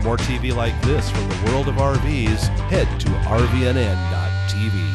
more TV like this from the world of RVs, head to RVNN.tv.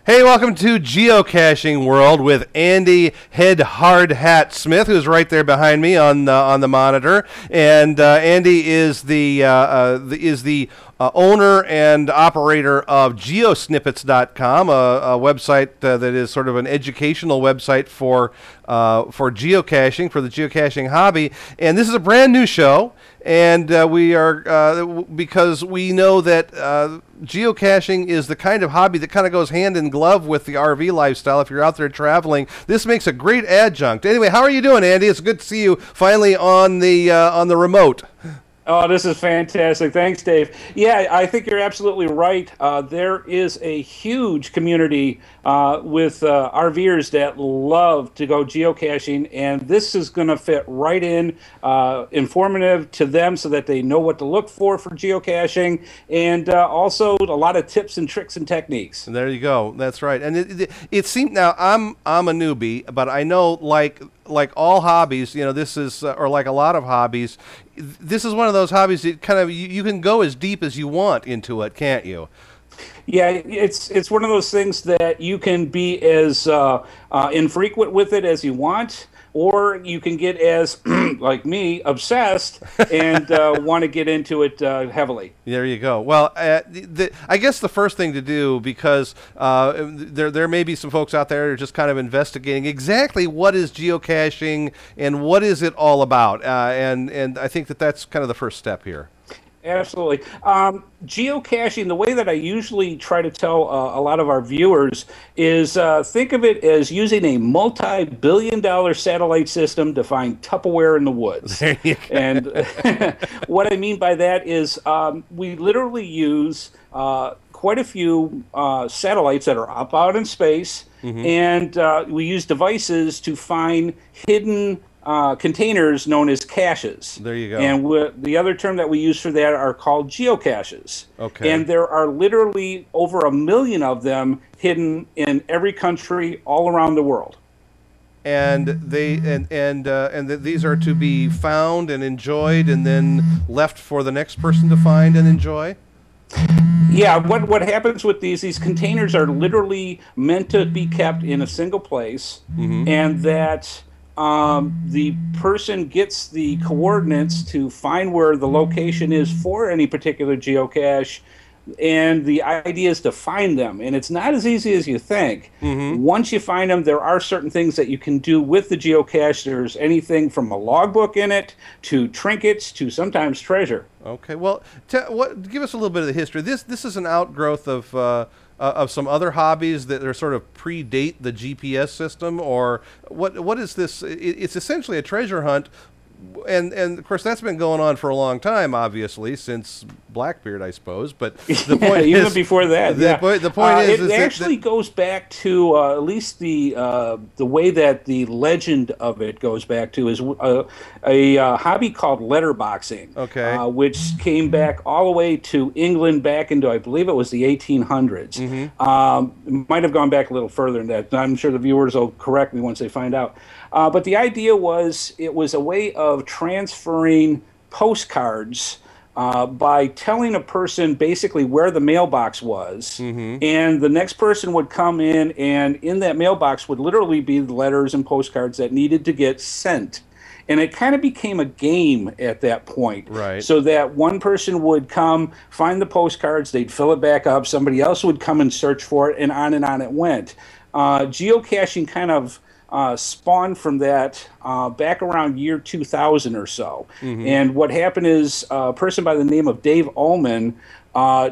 Hey, welcome to Geocaching World with Andy Head Hard Hat Smith, who's right there behind me on the monitor. And Andy is the owner and operator of geosnippets.com, a website that is sort of an educational website for geocaching, for the geocaching hobby. And this is a brand new show, and we are because we know that geocaching is the kind of hobby that kind of goes hand in glove with the RV lifestyle. If you're out there traveling, this makes a great adjunct. Anyway, how are you doing, Andy? It's good to see you finally on the remote. Oh, this is fantastic. Thanks, Dave. Yeah, I think you're absolutely right. There is a huge community with RVers that love to go geocaching, and this is going to fit right in, informative to them so that they know what to look for geocaching, and also a lot of tips and tricks and techniques. And there you go. That's right. And it seemed, now I'm a newbie, but I know like all hobbies, you know, this is or like a lot of hobbies, this is one of those hobbies that kind of you can go as deep as you want into it, can't you? Yeah, it's one of those things that you can be as infrequent with it as you want, or you can get as, like me, obsessed and want to get into it heavily. There you go. Well, I guess the first thing to do, because there may be some folks out there who are just kind of investigating exactly what is geocaching and what is it all about, and I think that's kind of the first step here. Absolutely. Geocaching, the way that I usually try to tell a lot of our viewers is think of it as using a multi-billion-dollar satellite system to find Tupperware in the woods. And what I mean by that is we literally use quite a few satellites that are up out in space, and we use devices to find hidden containers known as caches. There you go. And the other term that we use for that are called geocaches. Okay. And there are literally over 1 million of them hidden in every country all around the world. And these are to be found and enjoyed and then left for the next person to find and enjoy? Yeah, what happens with these containers are literally meant to be kept in a single place, and that the person gets the coordinates to find where the location is for any particular geocache, and the idea is to find them. And it's not as easy as you think. Once you find them, there are certain things that you can do with the geocache. There's anything from a logbook in it to trinkets to sometimes treasure. Okay, well, give us a little bit of the history. This is an outgrowth of some other hobbies that are sort of predate the GPS system, or what is this? It's essentially a treasure hunt, and of course that's been going on for a long time, obviously since Blackbeard, I suppose. But the point even is, before that, the point is it actually goes back to at least the way that the legend of it goes back to is a hobby called letterboxing. Okay, which came back all the way to England back into, I believe it was the 1800s. It might have gone back a little further than that. I'm sure the viewers will correct me once they find out. But the idea was it was a way of transferring postcards by telling a person basically where the mailbox was, and the next person would come in, and in that mailbox would literally be the letters and postcards that needed to get sent. And it kind of became a game at that point. Right. So that one person would come, find the postcards, they'd fill it back up, somebody else would come and search for it, and on it went. Geocaching kind of spawned from that back around year 2000 or so. And what happened is a person by the name of Dave Ullman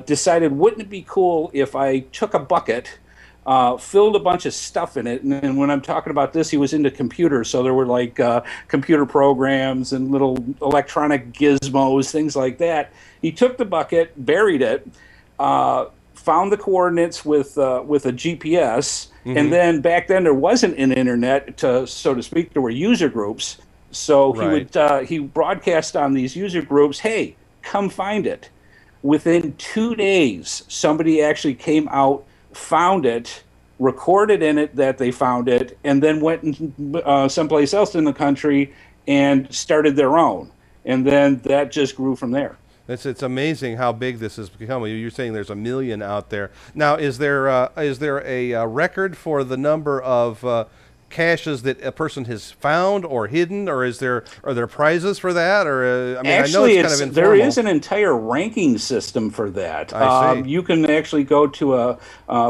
decided, wouldn't it be cool if I took a bucket, filled a bunch of stuff in it, and when I'm talking about this, he was into computers, so there were like computer programs and little electronic gizmos, things like that. He took the bucket, buried it, found the coordinates with a GPS, and then back then there wasn't an internet, so to speak. There were user groups, so he broadcast on these user groups, "Hey, come find it." Within 2 days, somebody actually came out, found it, recorded in it that they found it, and then went someplace else in the country and started their own. And then that just grew from there. It's amazing how big this has become. You're saying there's 1 million out there now. Is there a record for the number of caches that a person has found or hidden, or are there prizes for that? Or I mean, actually, I know it's kind of there informal. is an entire ranking system for that. I see. You can actually go to a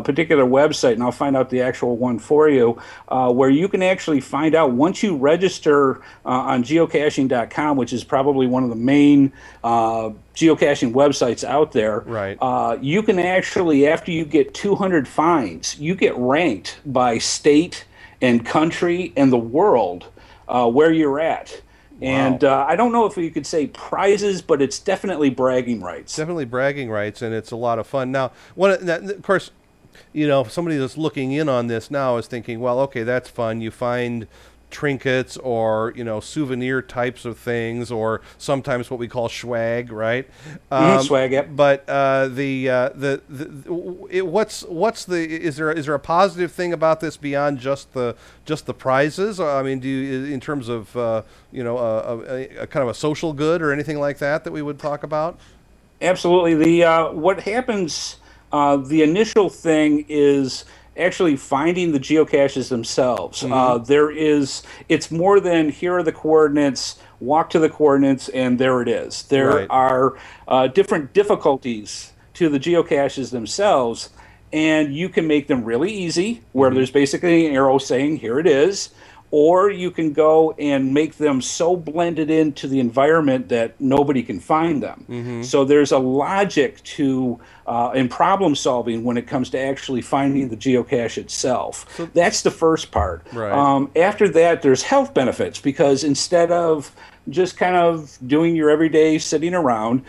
particular website, and I'll find out the actual one for you, where you can actually find out once you register on geocaching.com, which is probably one of the main geocaching websites out there. Right. You can actually, after you get 200 finds, you get ranked by state and country and the world where you're at. Wow. And I don't know if you could say prizes, but it's definitely bragging rights. Definitely bragging rights, and it's a lot of fun. Now, of course, you know, somebody that's looking in on this now is thinking, well, okay, that's fun. You find trinkets or, you know, souvenir types of things, or sometimes what we call swag, right? Swag, yep. But is there a positive thing about this beyond just the prizes? I mean, do you, in terms of you know, a kind of a social good or anything like that we would talk about? Absolutely. The what happens, the initial thing is actually finding the geocaches themselves. It's more than here are the coordinates, walk to the coordinates, and there it is. There are different difficulties to the geocaches themselves, and you can make them really easy, where there's basically an arrow saying here it is, or you can go and make them so blended into the environment that nobody can find them. So there's a logic to in problem solving when it comes to actually finding the geocache itself. So that's the first part. Right. After that, there's health benefits, because instead of just kind of doing your everyday sitting around,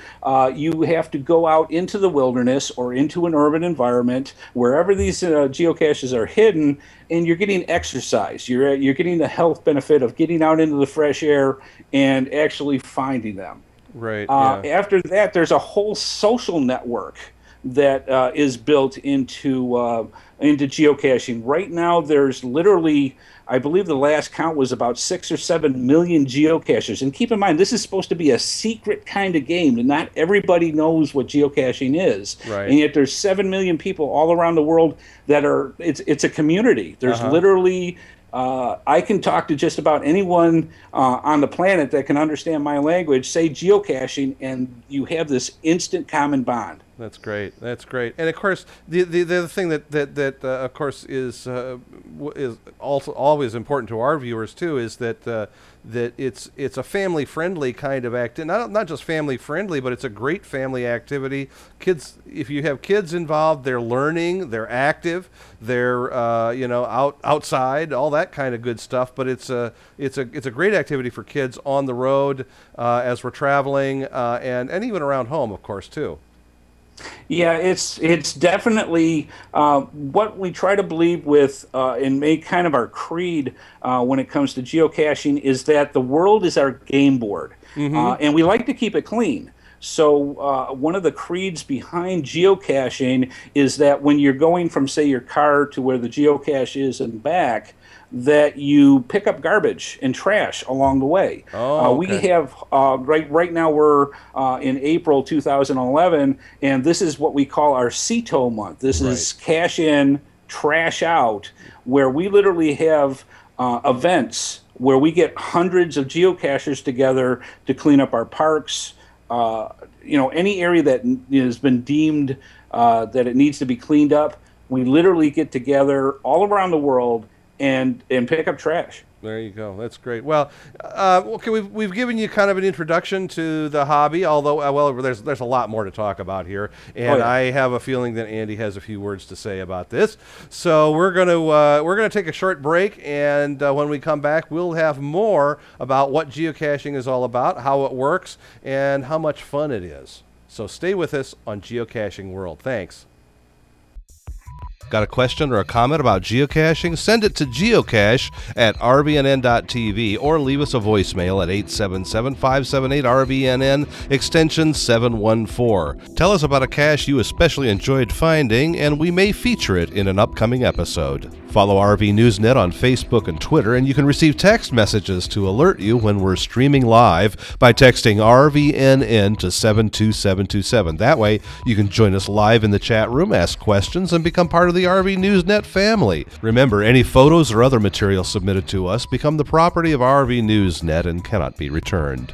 you have to go out into the wilderness or into an urban environment, wherever these geocaches are hidden, and you're getting exercise. You're getting the health benefit of getting out into the fresh air and actually finding them. Right. After that, there's a whole social network that is built into geocaching. Right now, there's literally, I believe the last count was about 6 or 7 million geocachers. And keep in mind, this is supposed to be a secret kind of game, and not everybody knows what geocaching is. Right. And yet there's 7 million people all around the world that are, it's a community. There's literally, I can talk to just about anyone on the planet that can understand my language, say geocaching, and you have this instant common bond. That's great. That's great. And of course, the other thing that of course is also always important to our viewers too is that it's a family friendly kind of activity. Not just family friendly, but it's a great family activity. Kids, if you have kids involved, they're learning, they're active, they're you know, outside, all that kind of good stuff. But it's a great activity for kids on the road as we're traveling and even around home, of course, too. Yeah, it's definitely what we try to believe with and make kind of our creed when it comes to geocaching is that the world is our game board, and we like to keep it clean. So one of the creeds behind geocaching is that when you're going from, say, your car to where the geocache is and back, that you pick up garbage and trash along the way. We have, right now we're in April 2011, and this is what we call our CETO month. This is cash in, trash out, where we literally have events where we get hundreds of geocachers together to clean up our parks, you know, any area that has been deemed that it needs to be cleaned up. We literally get together all around the world and pick up trash. There you go. That's great. Well, okay, we've given you kind of an introduction to the hobby, although well, there's a lot more to talk about here, and I have a feeling that Andy has a few words to say about this. So we're gonna take a short break, and when we come back, we'll have more about what geocaching is all about, how it works, and how much fun it is. So stay with us on Geocaching World. Thanks. Got a question or a comment about geocaching? Send it to geocache@rvnn.tv or leave us a voicemail at 877-578-RVNN, extension 714. Tell us about a cache you especially enjoyed finding, and we may feature it in an upcoming episode. Follow RV Newsnet on Facebook and Twitter, and you can receive text messages to alert you when we're streaming live by texting RVNN to 72727. That way, you can join us live in the chat room, ask questions, and become part of the RV Newsnet family. Remember, any photos or other material submitted to us become the property of RV Newsnet and cannot be returned.